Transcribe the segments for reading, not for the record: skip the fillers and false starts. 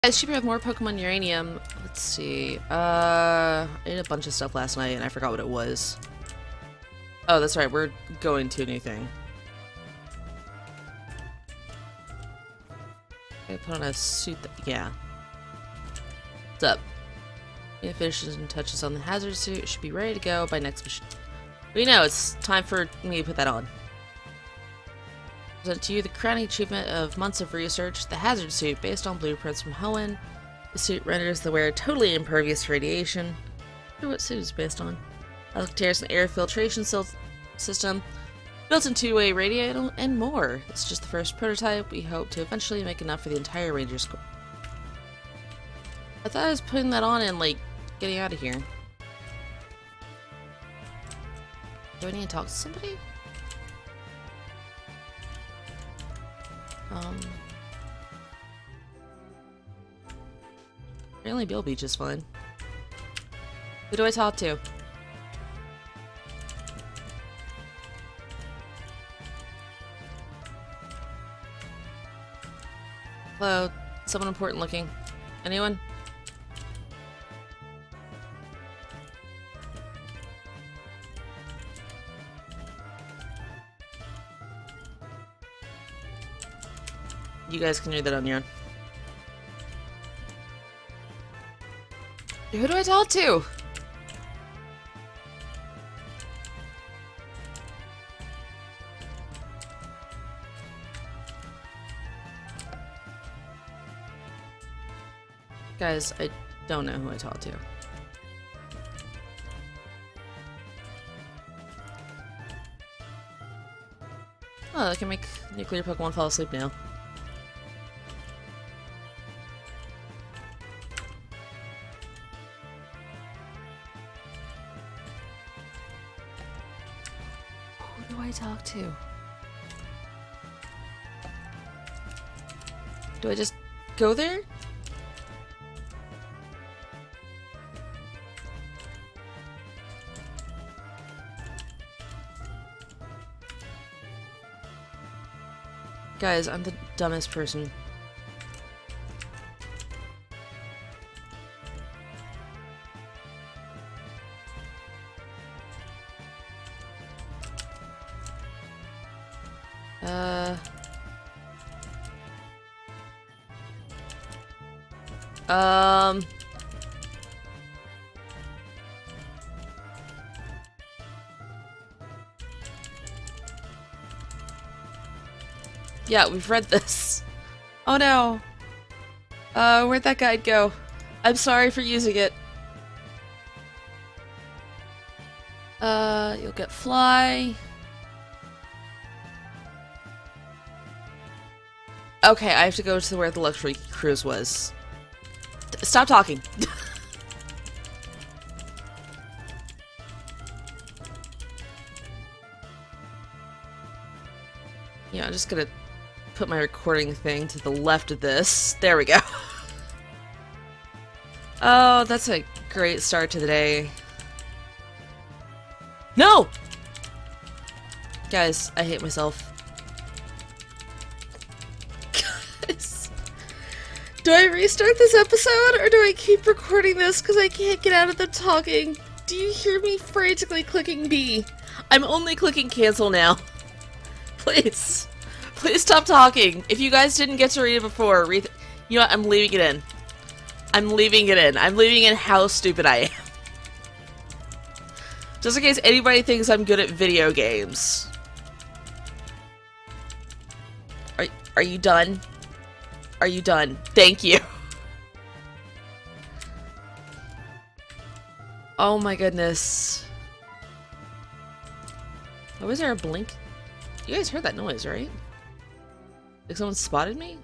Guys, should we have more Pokemon Uranium? Let's see. I ate a bunch of stuff last night and I forgot what it was. Oh, that's right. We're going to a new thing. I put on a suit that, yeah. What's up? If finishes and touches on the hazard suit, it should be ready to go by next mission. We know it's time for me to put that on. Present to you the crowning achievement of months of research, the hazard suit, based on blueprints from Hoenn. The suit renders the wearer totally impervious to radiation. I wonder what suit is based on. Alcatraz and air filtration system, built-in two-way radio, and more. It's just the first prototype. We hope to eventually make enough for the entire Rangers Corps. I thought I was putting that on and, like, getting out of here. Do I need to talk to somebody? Apparently Bill Beach is fine. Who do I talk to? Hello? Someone important looking. Anyone? You guys can read that on your own. Who do I talk to? Guys, I don't know who I talk to. Oh, I can make nuclear Pokemon fall asleep now. Who do I talk to? Do I just go there? Guys, I'm the dumbest person. Yeah, we've read this. Oh no. Where'd that guide go? I'm sorry for using it. You'll get fly. Okay, I have to go to where the luxury cruise was. Stop talking. Yeah, I'm just gonna put my recording thing to the left of this. There we go. Oh, that's a great start to the day. No! Guys, I hate myself. Guys. Do I restart this episode or do I keep recording this because I can't get out of the talking? Do you hear me frantically clicking B? I'm only clicking cancel now. Please. Please stop talking. If you guys didn't get to read it before, you know what? I'm leaving it in. I'm leaving it in. I'm leaving in how stupid I am. Just in case anybody thinks I'm good at video games. Are you done? Are you done? Thank you. Oh my goodness. Oh, is there a blink? You guys heard that noise, right? Like someone spotted me?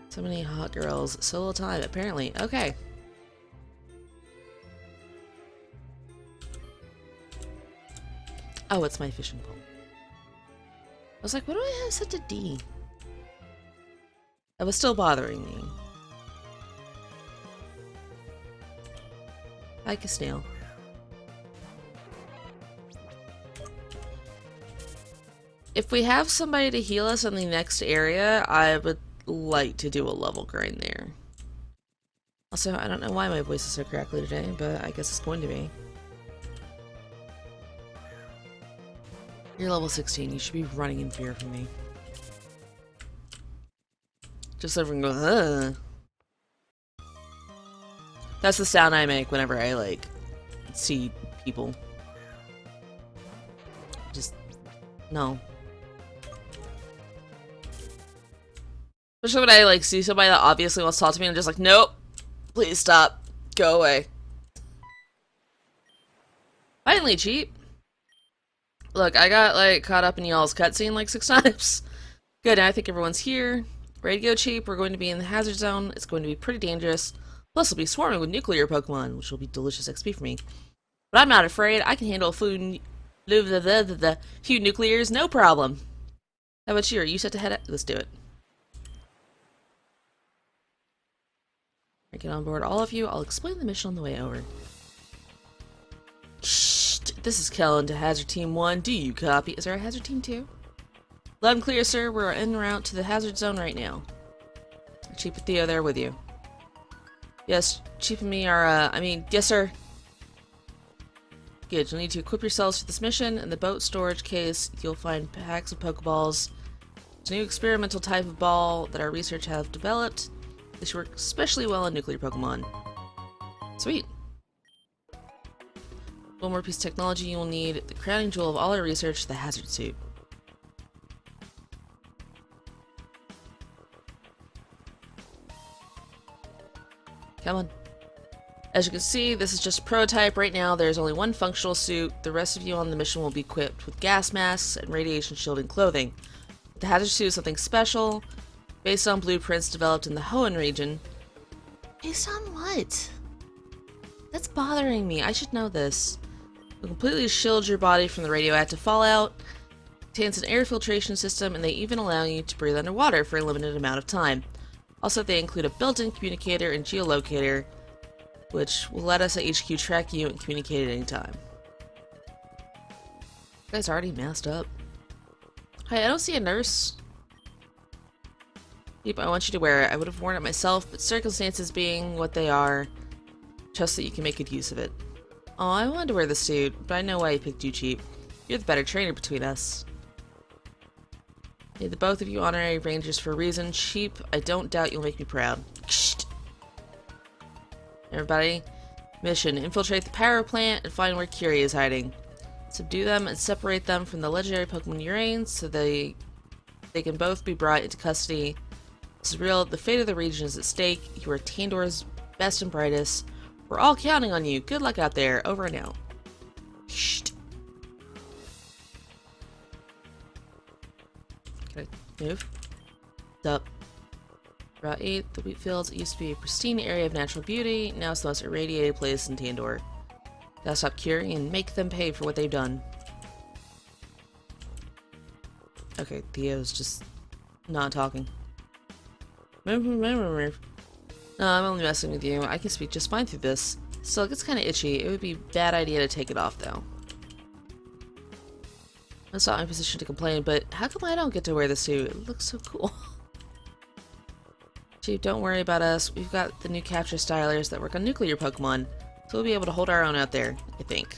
So many hot girls, so little time, apparently. Okay. Oh, it's my fishing pole. I was like, what do I have set to D? That was still bothering me. Like a snail. If we have somebody to heal us in the next area, I would like to do a level grind there. Also, I don't know why my voice is so crackly today, but I guess it's going to be. You're level 16. You should be running in fear from me. Just so everyone goes, ugh. That's the sound I make whenever I, like, see people. Just, no. Especially when I, like, see somebody that obviously wants to talk to me and I'm just like, nope. Please stop. Go away. Finally, cheap. Look, I got, like, caught up in y'all's cutscene, like, 6 times. Good, now I think everyone's here. Ready to go, cheap. We're going to be in the hazard zone. It's going to be pretty dangerous. Plus, we'll be swarming with nuclear Pokemon, which will be delicious XP for me. But I'm not afraid. I can handle few nuclears, no problem. How about you? Are you set to head out? Let's do it. Get on board, all of you. I'll explain the mission on the way over. Shh! This is Kellen to Hazard Team 1. Do you copy? Is there a Hazard Team 2? Loud and clear, sir. We're en route to the hazard zone right now. Chief and Theo there with you. Yes, Chief and me are, yes, sir. Good. You'll need to equip yourselves for this mission. In the boat storage case, you'll find packs of Pokeballs. It's a new experimental type of ball that our research have developed. This works especially well on nuclear Pokemon. Sweet. One more piece of technology you will need. The crowning jewel of all our research, the hazard suit. Come on. As you can see, this is just a prototype. Right now, there's only one functional suit. The rest of you on the mission will be equipped with gas masks and radiation shielding clothing. The hazard suit is something special, based on blueprints developed in the Hoenn region. Based on what? That's bothering me. I should know this. It completely shields your body from the radioactive fallout, contains an air filtration system, and they even allow you to breathe underwater for a limited amount of time. Also, they include a built-in communicator and geolocator, which will let us at HQ track you and communicate at any time. You guys already masked up. Hey, I don't see a nurse. Yep, I want you to wear it. I would have worn it myself, but circumstances being what they are, trust that you can make good use of it. Oh, I wanted to wear the suit, but I know why I picked you, Cheap. You're the better trainer between us. Made the both of you honorary rangers for a reason. Cheap, I don't doubt you'll make me proud. Kshht. Everybody, mission: infiltrate the power plant and find where Curie is hiding. Subdue them and separate them from the legendary Pokemon Uranium so they can both be brought into custody. This is real. The fate of the region is at stake. You are Tandor's best and brightest. We're all counting on you. Good luck out there. Over and out. Shh. Can I move? Up. Route 8. The wheat fields. It used to be a pristine area of natural beauty. Now it's the most irradiated place in Tandor. Gotta stop Curie and make them pay for what they've done. Okay, Theo's just not talking. No, I'm only messing with you. I can speak just fine through this. Still, it gets kind of itchy. It would be a bad idea to take it off, though. It's not my position to complain, but how come I don't get to wear the suit? It looks so cool. Chief, don't worry about us. We've got the new capture stylers that work on nuclear Pokemon, so we'll be able to hold our own out there, I think.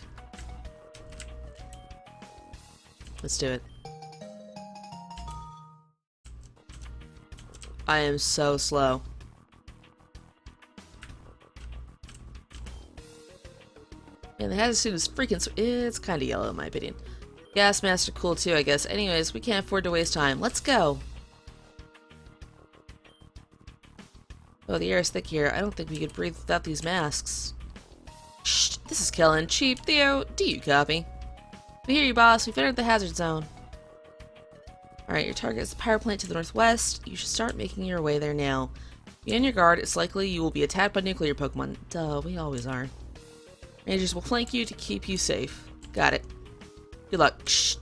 Let's do it. I am so slow. And the hazard suit is freaking it's kind of yellow in my opinion. Gas masks are cool too, I guess. Anyways, we can't afford to waste time. Let's go! Oh, the air is thick here. I don't think we could breathe without these masks. Shh! This is Kellen. Chief, Theo, do you copy? We hear you, boss. We've entered the hazard zone. Alright, your target is the power plant to the northwest. You should start making your way there now. Be on your guard. It's likely you will be attacked by nuclear Pokemon. Duh, we always are. Rangers will flank you to keep you safe. Got it. Good luck. Shh.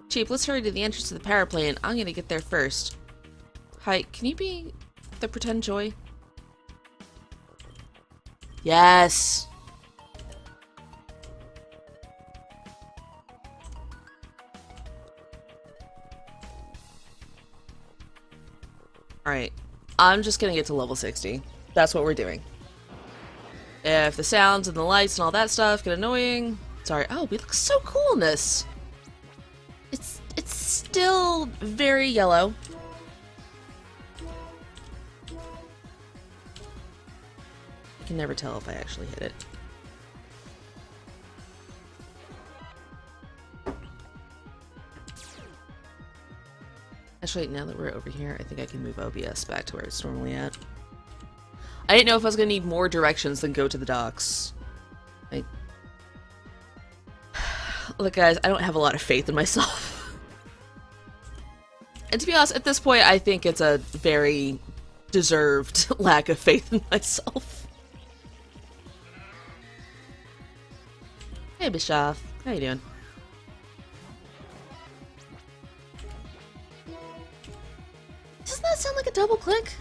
Chief, let's hurry to the entrance to the power plant. I'm gonna get there first. Hi, can you be the pretend Joy? Yes! Alright. I'm just gonna get to level 60. That's what we're doing. If the sounds and the lights and all that stuff get annoying... Sorry. Oh, we look so cool in this! It's still very yellow. I can never tell if I actually hit it. Actually, now that we're over here, I think I can move OBS back to where it's normally at. I didn't know if I was going to need more directions than go to the docks. Look, guys, I don't have a lot of faith in myself. And to be honest, at this point, I think it's a very deserved lack of faith in myself. Hey, Bischoff. How you doing? Doesn't that sound like a double click?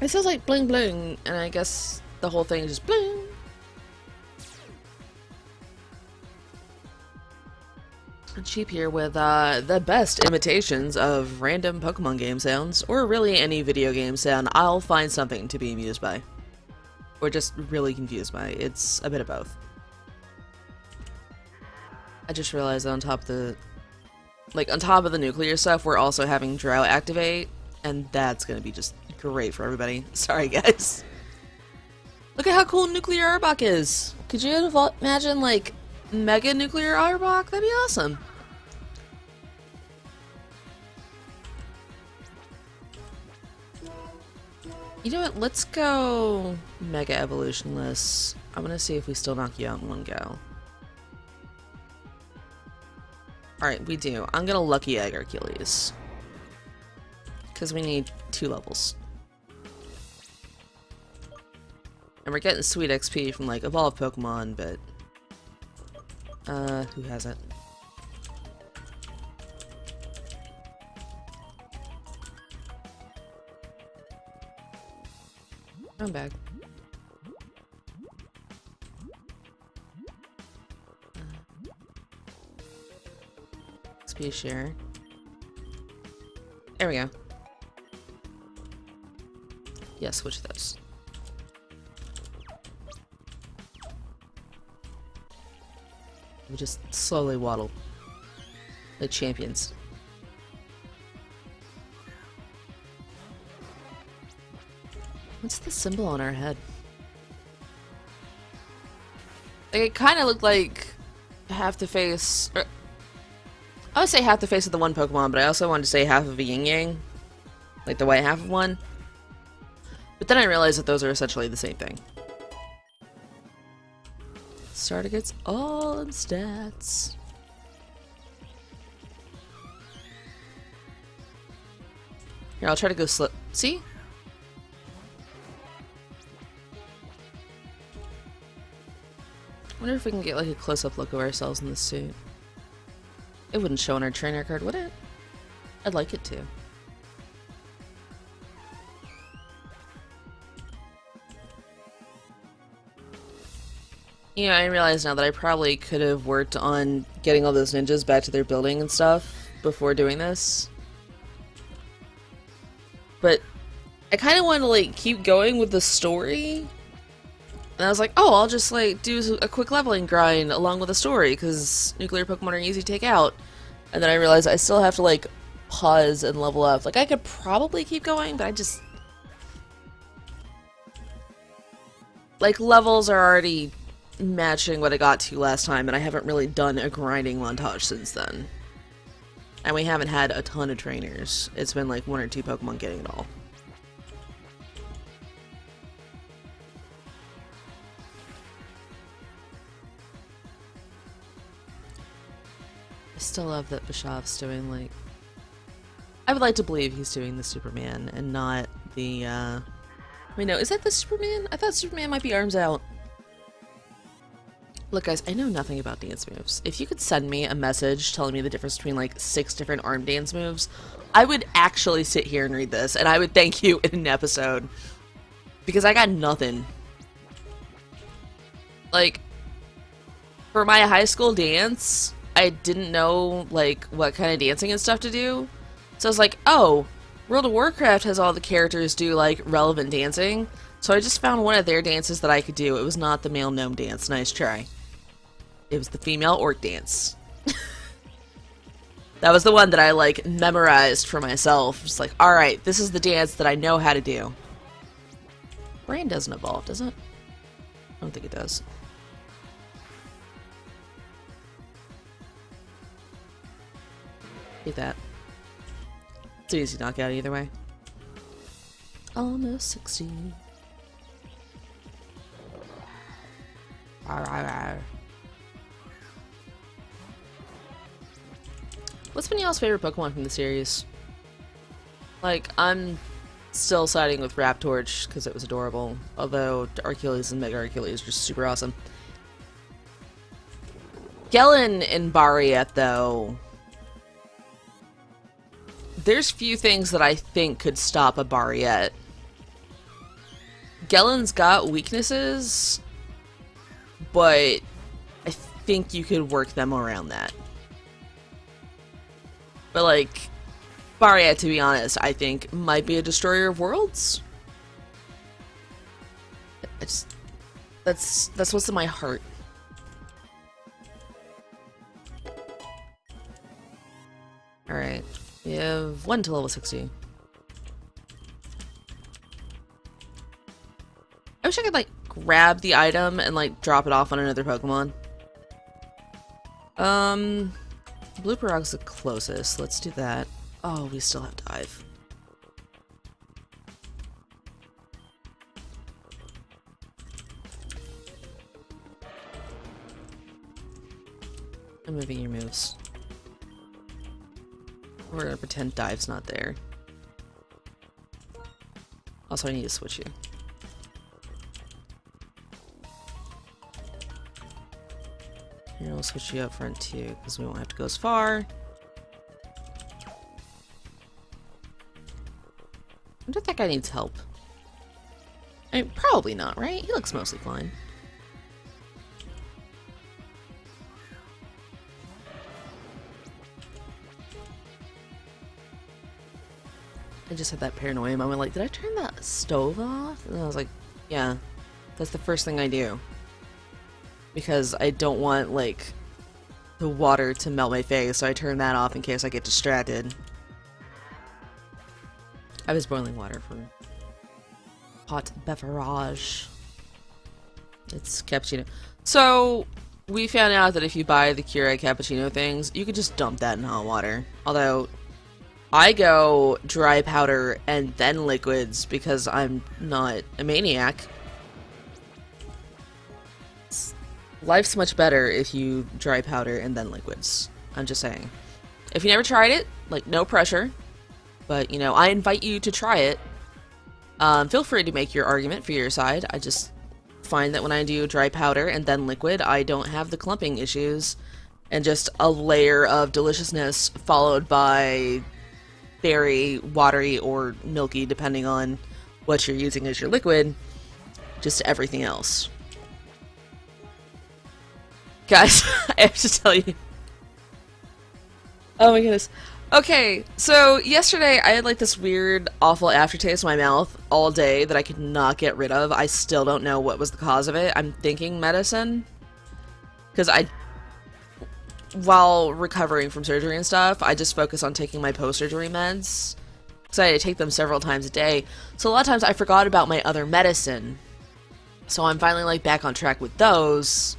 It sounds like bling bling, and I guess the whole thing is just bling. Cheap here with the best imitations of random Pokemon game sounds, or really any video game sound. I'll find something to be amused by. Or just really confused by. It's a bit of both. I just realized that on top of the... Like, on top of the nuclear stuff, we're also having Drought activate, and that's gonna be just great for everybody. Sorry, guys. Look at how cool Nuclear Arbok is! Could you imagine, like, Mega Nuclear Arbok? That'd be awesome. You know what? Let's go Mega Evolutionless. I'm gonna see if we still knock you out in one go. Alright, we do. I'm gonna Lucky Egg Hercules. Because we need 2 levels. And we're getting sweet XP from, like, evolved Pokemon, but... who has it? I'm back. XP share. There we go. Yeah, switch those. We just slowly waddle like champions. What's the symbol on our head? Like, it kind of looked like half the face. Or, I would say half the face of the one Pokemon, but I also wanted to say half of a yin yang, like the white half of one. But then I realized that those are essentially the same thing. Starter gets all them stats. Here, I'll try to go slow. See? I wonder if we can get like a close-up look of ourselves in this suit. It wouldn't show on our trainer card, would it? I'd like it to. You know, I realize now that I probably could have worked on getting all those ninjas back to their building and stuff before doing this. But I kind of wanted to, like, keep going with the story. And I was like, oh, I'll just, like, do a quick leveling grind along with the story, because nuclear Pokemon are easy to take out. And then I realized I still have to, like, pause and level up. Like, I could probably keep going, but I just... Like, levels are already matching what I got to last time, and I haven't really done a grinding montage since then. And we haven't had a ton of trainers. It's been, like, 1 or 2 Pokemon getting it all. I still love that Bischoff's doing, like... I would like to believe he's doing the Superman and not the, Wait, no, is that the Superman? I thought Superman might be arms out. Look, guys, I know nothing about dance moves. If you could send me a message telling me the difference between, like, 6 different arm dance moves, I would actually sit here and read this, and I would thank you in an episode. Because I got nothing. Like, for my high school dance... I didn't know, like, what kind of dancing and stuff to do. So I was like, oh, World of Warcraft has all the characters do, like, relevant dancing, so I just found one of their dances that I could do. It was not the male gnome dance. Nice try. It was the female orc dance. That was the one that I, like, memorized for myself. Just like, alright, this is the dance that I know how to do. Brain doesn't evolve, does it? I don't think it does. Hate that. It's an easy knockout either way. Almost 60. What's been y'all's favorite Pokemon from the series? Like, I'm still siding with Raptorch because it was adorable. Although Arceus and Mega Arceus are just super awesome. Gellin and Barriet, though. There's few things that I think could stop a Barriet. Gellin's got weaknesses, but I think you could work them around that. But, like, Barriet, to be honest, I think might be a destroyer of worlds. That's what's in my heart. Alright. We have 1 to level 60. I wish I could, like, grab the item and, like, drop it off on another Pokemon. Blue Parag's the closest. Let's do that. Oh, we still have Dive. I'm moving your moves. We're gonna pretend Dive's not there. Also, I need to switch you. Here, we'll switch you up front too, because we won't have to go as far. I wonder if that guy needs help. I mean, probably not, right? He looks mostly fine. I just had that paranoia moment, like, did I turn that stove off? And I was like, yeah, that's the first thing I do. Because I don't want, like, the water to melt my face, so I turn that off in case I get distracted. I was boiling water for hot beverage. It's cappuccino. So, we found out that if you buy the Keurig cappuccino things, you could just dump that in hot water. Although, I go dry powder and then liquids because I'm not a maniac. Life's much better if you dry powder and then liquids. I'm just saying. If you never tried it, like, no pressure. But, you know, I invite you to try it. Feel free to make your argument for your side. I just find that when I do dry powder and then liquid, I don't have the clumping issues. And just a layer of deliciousness followed by very watery or milky, depending on what you're using as your liquid. Just everything else. Guys, I have to tell you. Oh my goodness. Okay, so yesterday I had like this weird, awful aftertaste in my mouth all day that I could not get rid of. I still don't know what was the cause of it. I'm thinking medicine. Because while recovering from surgery and stuff, I just focus on taking my post-surgery meds. Because I had to take them several times a day. So a lot of times I forgot about my other medicine. So I'm finally like back on track with those.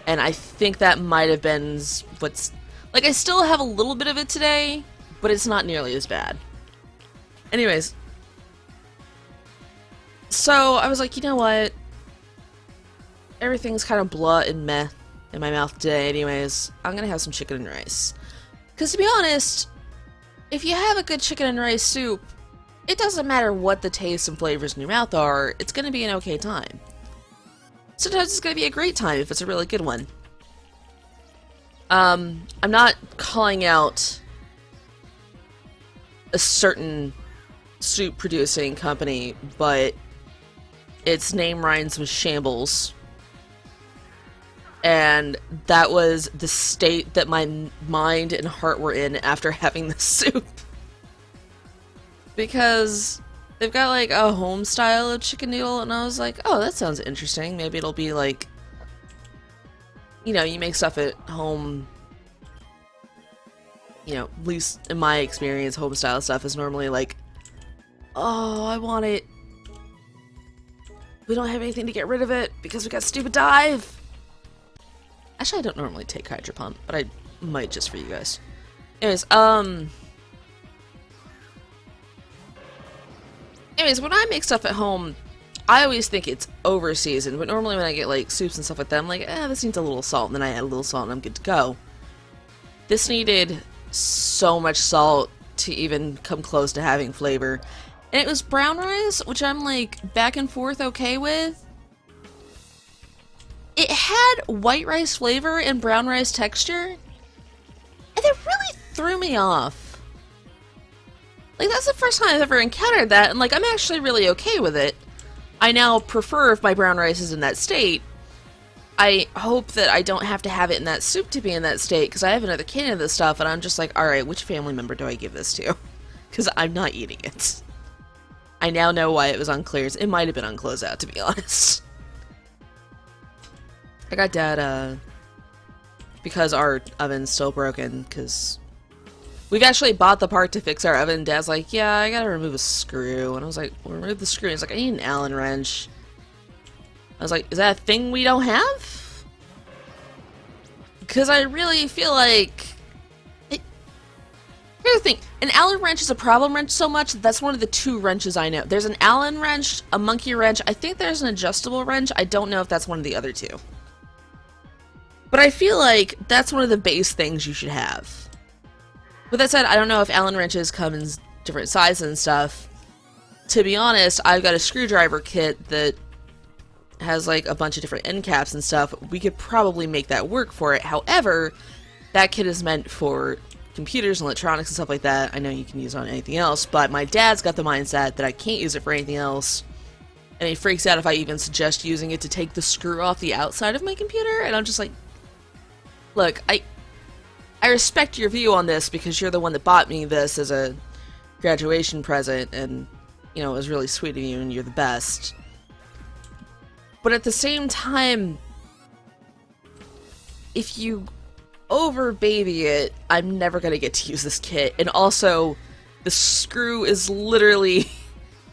And I think that might have been what's... Like, I still have a little bit of it today, but it's not nearly as bad. Anyways. So, I was like, you know what? Everything's kind of blah and meh in my mouth today anyways. I'm gonna have some chicken and rice. Because to be honest, if you have a good chicken and rice soup, it doesn't matter what the tastes and flavors in your mouth are, it's gonna be an okay time. Sometimes it's gonna be a great time if it's a really good one. I'm not calling out a certain soup producing company, but its name rhymes with shambles. And that was the state that my mind and heart were in after having the soup. because they've got like a home style of chicken noodle, and I was like, oh, that sounds interesting. Maybe it'll be like, you know, you make stuff at home. You know, at least in my experience, home style stuff is normally like, oh, I want it. We don't have anything to get rid of it because we got stupid dive. Actually, I don't normally take Hydro Pump, but I might just for you guys. Anyways, when I make stuff at home, I always think it's over seasoned, but normally when I get like soups and stuff like that, I'm like, this needs a little salt, and then I add a little salt and I'm good to go. This needed so much salt to even come close to having flavor. And it was brown rice, which I'm like back and forth okay with. It had white rice flavor and brown rice texture, and it really threw me off. Like, that's the first time I've ever encountered that, and like, I'm actually really okay with it. I now prefer if my brown rice is in that state. I hope that I don't have to have it in that soup to be in that state, because I have another can of this stuff, and I'm just like, alright, which family member do I give this to? Because I'm not eating it. I now know why it was on clears. It might have been on closeout, to be honest. I got Dad, because our oven's still broken, because we've actually bought the part to fix our oven. Dad's like, yeah, I gotta remove a screw. And I was like, well, remove the screw. And he's like, I need an Allen wrench. I was like, is that a thing we don't have? Because I really feel like... Here's the thing. An Allen wrench is a problem wrench so much that's one of the two wrenches I know. There's an Allen wrench, a monkey wrench. I think there's an adjustable wrench. I don't know if that's one of the other two. But I feel like that's one of the base things you should have. With that said, I don't know if Allen wrenches come in different sizes and stuff. To be honest, I've got a screwdriver kit that has like a bunch of different end caps and stuff. We could probably make that work for it. However, that kit is meant for computers and electronics and stuff like that. I know you can use it on anything else, but my dad's got the mindset that I can't use it for anything else. And he freaks out if I even suggest using it to take the screw off the outside of my computer. And I'm just like, look, I respect your view on this because you're the one that bought me this as a graduation present, and, you know, it was really sweet of you and you're the best. But at the same time, if you over baby it, I'm never gonna get to use this kit. And also, the screw is literally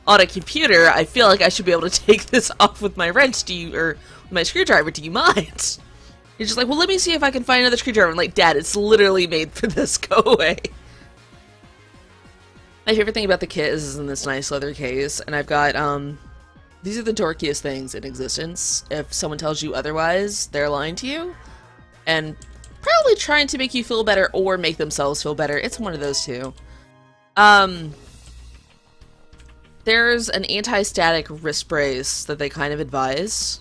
on a computer. I feel like I should be able to take this off with my wrench. Or my screwdriver, do you mind? He's just like, well, let me see if I can find another screwdriver. I'm like, Dad, it's literally made for this. Go away. My favorite thing about the kit is in this nice leather case, and I've got, these are the dorkiest things in existence. If someone tells you otherwise, they're lying to you, and probably trying to make you feel better or make themselves feel better. It's one of those two. There's an anti-static wrist brace that they kind of advise.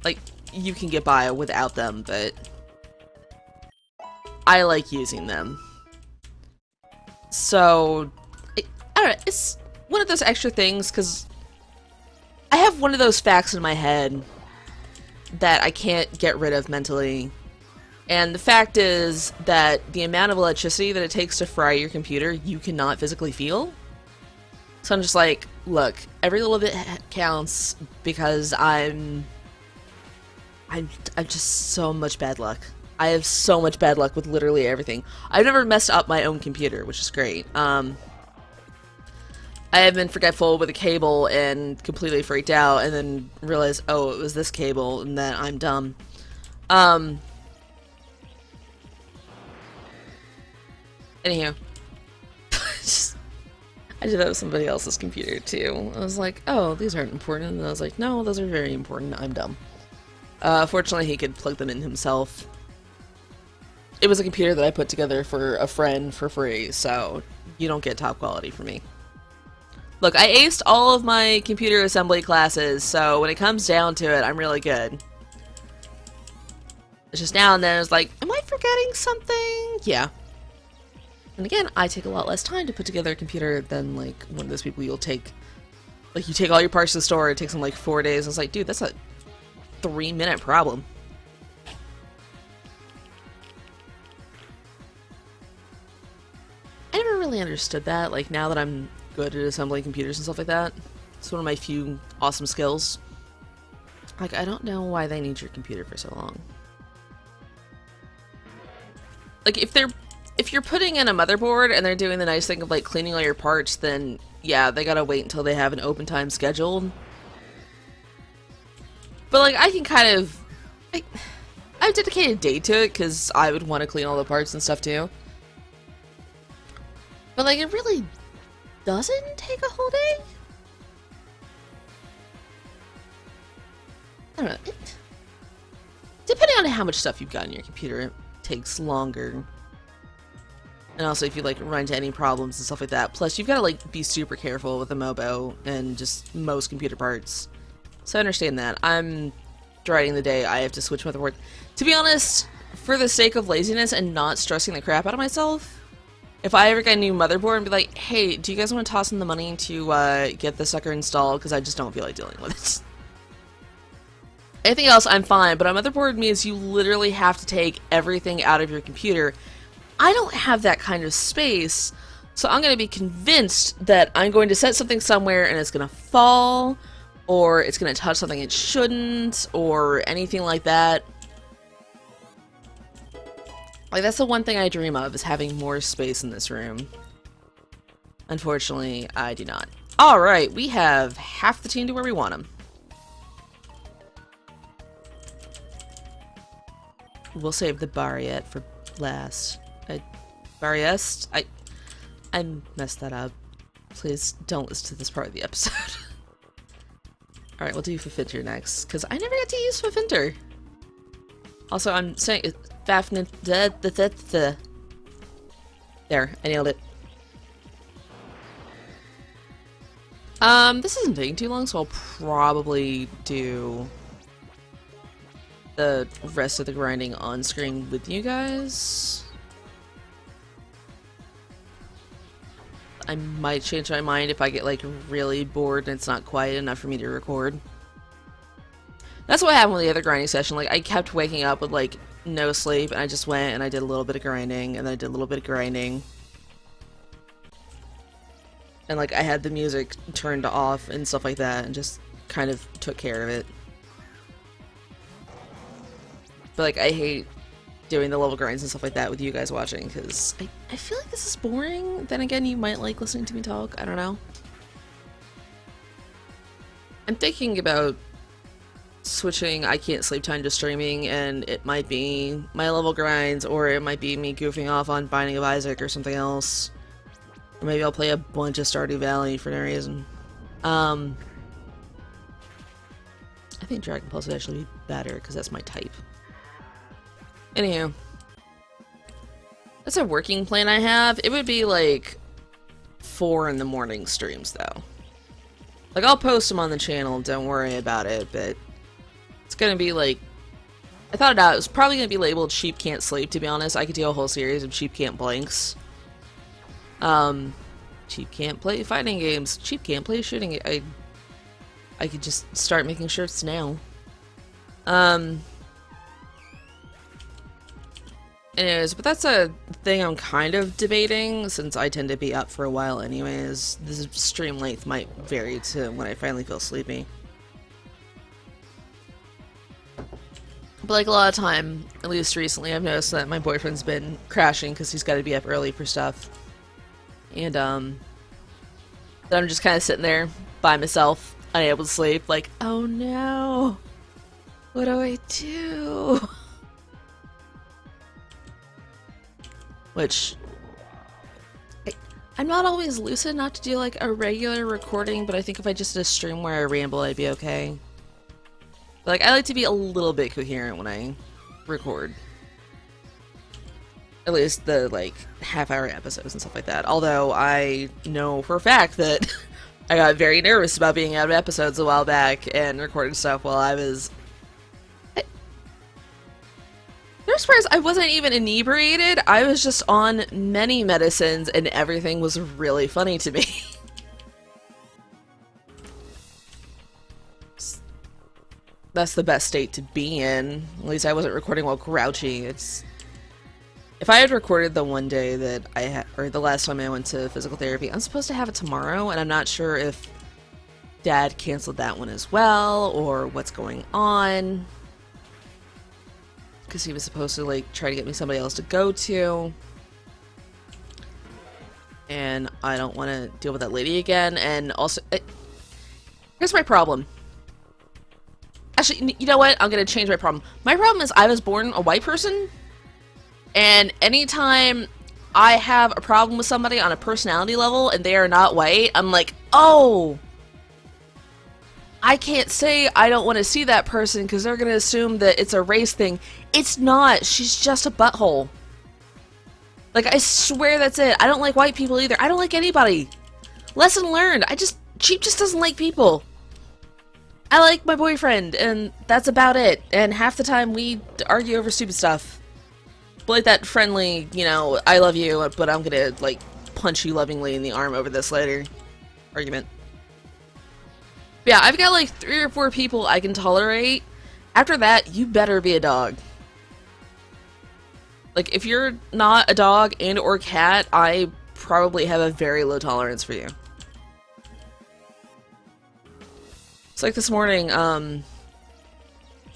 Like, you can get by without them, but I like using them. So, I don't know, it's one of those extra things, because I have one of those facts in my head that I can't get rid of mentally. And the fact is that the amount of electricity that it takes to fry your computer, you cannot physically feel. So I'm just like, look, every little bit counts, because I'm just so much bad luck. I have so much bad luck with literally everything. I've never messed up my own computer, which is great. I have been forgetful with a cable and completely freaked out, and then realized, oh, it was this cable, and that I'm dumb. Anywho. I did that with somebody else's computer, too. I was like, oh, these aren't important. And I was like, no, those are very important. I'm dumb. Fortunately, he could plug them in himself. It was a computer that I put together for a friend for free, so you don't get top quality from me. Look, I aced all of my computer assembly classes, so when it comes down to it, I'm really good. It's just now and then it's like, am I forgetting something? Yeah. And again, I take a lot less time to put together a computer than, like, one of those people you'll take... Like, you take all your parts to the store, it takes them, like, 4 days. I was like, dude, that's a 3-minute problem. really understood that. Like, now that I'm good at assembling computers and stuff like that, it's one of my few awesome skills. Like, I don't know why they need your computer for so long. Like, if you're putting in a motherboard and they're doing the nice thing of, like, cleaning all your parts, then, yeah, they gotta wait until they have an open time scheduled. But, like, I can kind of... I've dedicated a day to it, because I would want to clean all the parts and stuff, too. But, like, it really doesn't take a whole day? I don't know. Depending on how much stuff you've got in your computer, it takes longer. And also if you like run into any problems and stuff like that. Plus you've got to like be super careful with the Mobo and just most computer parts. So I understand that. I'm dreading the day I have to switch motherboard. To be honest, for the sake of laziness and not stressing the crap out of myself, if I ever get a new motherboard and be like, hey, do you guys want to toss in the money to get the sucker installed? Because I just don't feel like dealing with it. Anything else, I'm fine, but a motherboard means you literally have to take everything out of your computer. I don't have that kind of space, so I'm going to be convinced that I'm going to set something somewhere and it's going to fall, or it's going to touch something it shouldn't, or anything like that. Like, that's the one thing I dream of, is having more space in this room. Unfortunately, I do not. Alright, we have half the team to where we want them. We'll save the Barriette for last. Barriest? I messed that up. Please don't listen to this part of the episode. Alright, we'll do Fafinter next, because I never got to use Fafinter. Also, I'm saying there, I nailed it. This isn't taking too long, so I'll probably do the rest of the grinding on screen with you guys. I might change my mind if I get like really bored and it's not quiet enough for me to record. That's what happened with the other grinding session. Like, I kept waking up with like no sleep, and I just went and I did a little bit of grinding, and then I did a little bit of grinding. And like I had the music turned off and stuff like that, and just kind of took care of it. But like, I hate doing the level grinds and stuff like that with you guys watching, because I feel like this is boring. Then again, you might like listening to me talk. I don't know. I'm thinking about switching I Can't Sleep Time to streaming, and it might be my level grinds, or it might be me goofing off on Binding of Isaac or something else. Or maybe I'll play a bunch of Stardew Valley for no reason. I think Dragon Pulse would actually be better, because that's my type. Anywho, that's a working plan I have. It would be like 4 in the morning streams though. Like, I'll post them on the channel, don't worry about it, but it's gonna be like, I thought it out, it was probably gonna be labeled Sheep Can't Sleep, to be honest. I could do a whole series of Sheep Can't Blanks. Sheep can't play fighting games, Sheep can't play shooting. I could just start making shirts now. Anyways, but that's a thing I'm kind of debating, since I tend to be up for a while anyways. The stream length might vary to when I finally feel sleepy. But like a lot of time, at least recently, I've noticed that my boyfriend's been crashing because he's got to be up early for stuff. And then I'm just kind of sitting there by myself, unable to sleep, like, oh no, what do I do? Which, I'm not always lucid enough to do like a regular recording, but I think if I just did a stream where I ramble, I'd be okay. But, like, I like to be a little bit coherent when I record. At least the, like, half-hour episodes and stuff like that. Although I know for a fact that I got very nervous about being out of episodes a while back and recording stuff while I was... There's parts I wasn't even inebriated. I was just on many medicines and everything was really funny to me. That's the best state to be in. At least I wasn't recording while grouchy. It's... If I had recorded the one day that I had, or the last time I went to physical therapy, I'm supposed to have it tomorrow, and I'm not sure if Dad canceled that one as well, or what's going on. Because he was supposed to, like, try to get me somebody else to go to. And I don't want to deal with that lady again, and also... here's my problem. Actually, you know what? I'm going to change my problem. My problem is I was born a white person, and anytime I have a problem with somebody on a personality level and they are not white, I'm like, oh, I can't say I don't want to see that person because they're going to assume that it's a race thing. It's not. She's just a butthole. Like, I swear that's it. I don't like white people either. I don't like anybody. Lesson learned. She just doesn't like people. I like my boyfriend, and that's about it. And half the time we argue over stupid stuff. But like that friendly, you know, I love you, but I'm gonna, like, punch you lovingly in the arm over this later argument. But yeah, I've got like 3 or 4 people I can tolerate. After that, you better be a dog. Like, if you're not a dog and or cat, I probably have a very low tolerance for you. It's like this morning,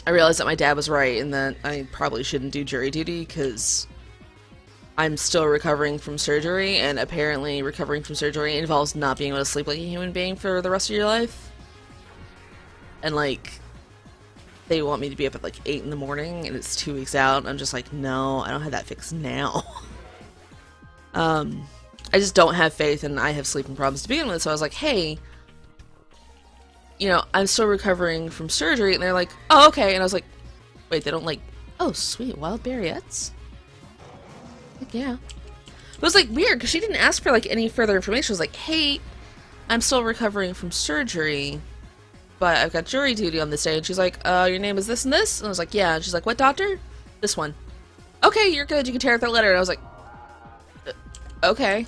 I realized that my dad was right and that I probably shouldn't do jury duty because I'm still recovering from surgery, and apparently recovering from surgery involves not being able to sleep like a human being for the rest of your life. And, like, they want me to be up at, like, 8 in the morning, and it's 2 weeks out, and I'm just like, no, I don't have that fixed now. I just don't have faith, and I have sleeping problems to begin with, so I was like, hey, you know, I'm still recovering from surgery, and they're like, oh, okay, and I was like, wait, they don't like, oh, sweet, wild berriettes? Like, yeah. It was, like, weird, because she didn't ask for, like, any further information. She was like, hey, I'm still recovering from surgery, but I've got jury duty on this day, and she's like, your name is this and this? And I was like, yeah, and she's like, what doctor? This one. Okay, you're good, you can tear up that letter, and I was like, okay.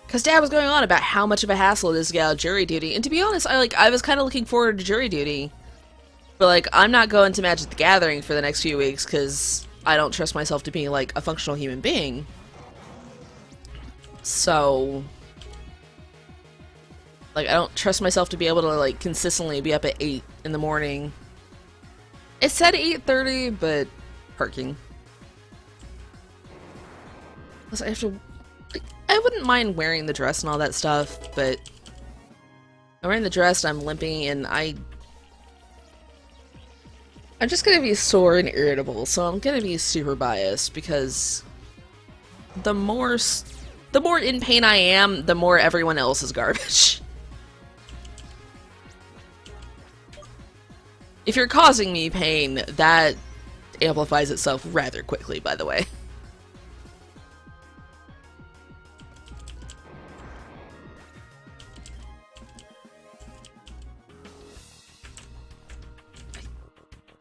Because Dad was going on about how much of a hassle it is to get out of jury duty, and to be honest, I was kind of looking forward to jury duty. But, like, I'm not going to Magic the Gathering for the next few weeks, because I don't trust myself to be, like, a functional human being. So, like, I don't trust myself to be able to, like, consistently be up at 8 in the morning. It said 8:30, but parking. Plus, I have to... I wouldn't mind wearing the dress and all that stuff, but I'm wearing the dress and I'm limping, and I'm just gonna be sore and irritable, so I'm gonna be super biased, because the more in pain I am, the more everyone else is garbage. If you're causing me pain, that amplifies itself rather quickly, by the way.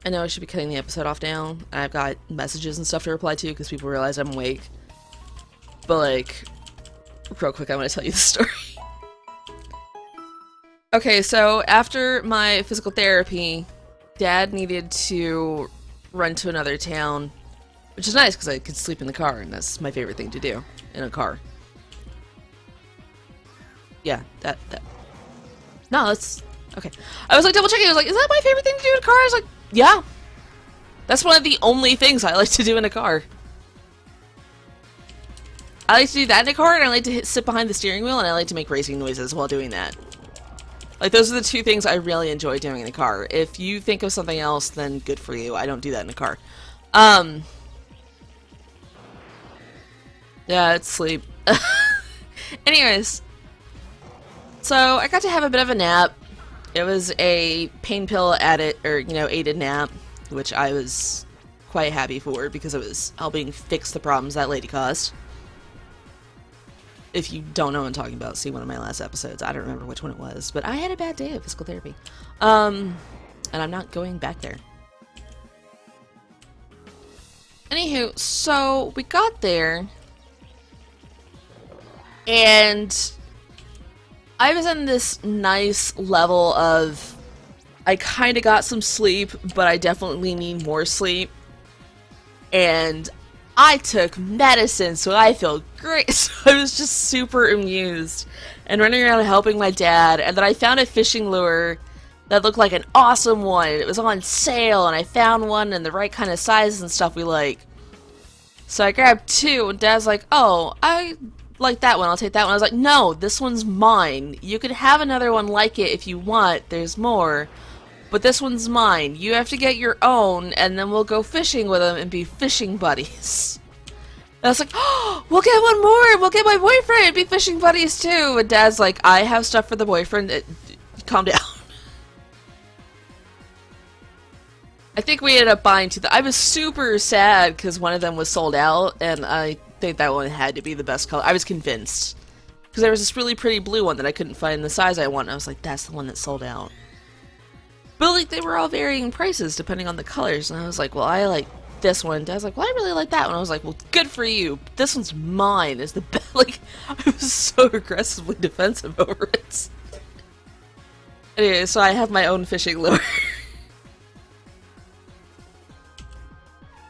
I know I should be cutting the episode off now. I've got messages and stuff to reply to because people realize I'm awake. But, like, real quick, I want to tell you the story. Okay, so after my physical therapy, Dad needed to run to another town, which is nice because I could sleep in the car, and that's my favorite thing to do in a car. Yeah, that. No, that's... Okay. I was, like, double checking. I was like, is that my favorite thing to do in a car? I was like, yeah. That's one of the only things I like to do in a car. I like to do that in a car, and I like to sit behind the steering wheel, and I like to make racing noises while doing that. Like, those are the 2 things I really enjoy doing in a car. If you think of something else, then good for you. I don't do that in a car. Yeah, it's sleep. Anyways. So, I got to have a bit of a nap. It was a pain pill aided nap, which I was quite happy for because it was helping fix the problems that lady caused. If you don't know what I'm talking about, see one of my last episodes. I don't remember which one it was, but I had a bad day of physical therapy. And I'm not going back there. Anywho, so we got there, and I was in this nice level of, I kind of got some sleep, but I definitely need more sleep. And I took medicine, so I feel great. So I was just super amused and running around helping my dad. And then I found a fishing lure that looked like an awesome one. It was on sale, and I found one in the right kind of sizes and stuff we like. So I grabbed two, and Dad's like, "Oh, I like that one. I'll take that one." I was like, "No, this one's mine. You could have another one like it if you want. There's more. But this one's mine. You have to get your own, and then we'll go fishing with them and be fishing buddies." And I was like, "Oh, we'll get one more! We'll get my boyfriend and be fishing buddies too!" And Dad's like, "I have stuff for the boyfriend. Calm down." I think we ended up buying two. I was super sad because one of them was sold out, and I think that one had to be the best color. I was convinced. Because there was this really pretty blue one that I couldn't find in the size I want, and I was like, that's the one that sold out. But like, they were all varying prices depending on the colors, and I was like, well, I like this one. Dad's like, well, I really like that one. I was like, well, good for you. This one's mine. Is the best. Like, I was so aggressively defensive over it. Anyway, so I have my own fishing lure.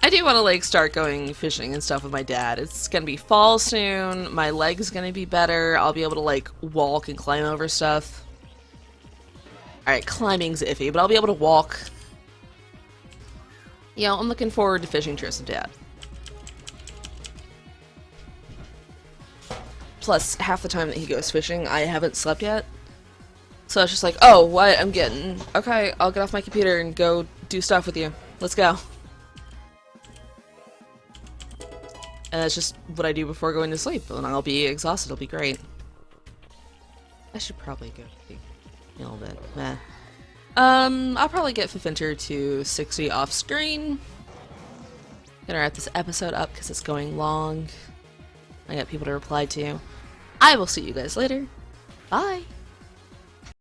I do want to like start going fishing and stuff with my dad. It's gonna be fall soon. My leg's gonna be better. I'll be able to like walk and climb over stuff. Alright, climbing's iffy, but I'll be able to walk. You know, I'm looking forward to fishing trips with Dad. Plus, half the time that he goes fishing, I haven't slept yet. So it's just like, oh, what? I'm getting... Okay, I'll get off my computer and go do stuff with you. Let's go. And that's just what I do before going to sleep, and I'll be exhausted. It'll be great. I should probably go a little bit. Meh. I'll probably get Fifinter to 60 off screen. Gonna wrap this episode up because it's going long. I got people to reply to. I will see you guys later. Bye!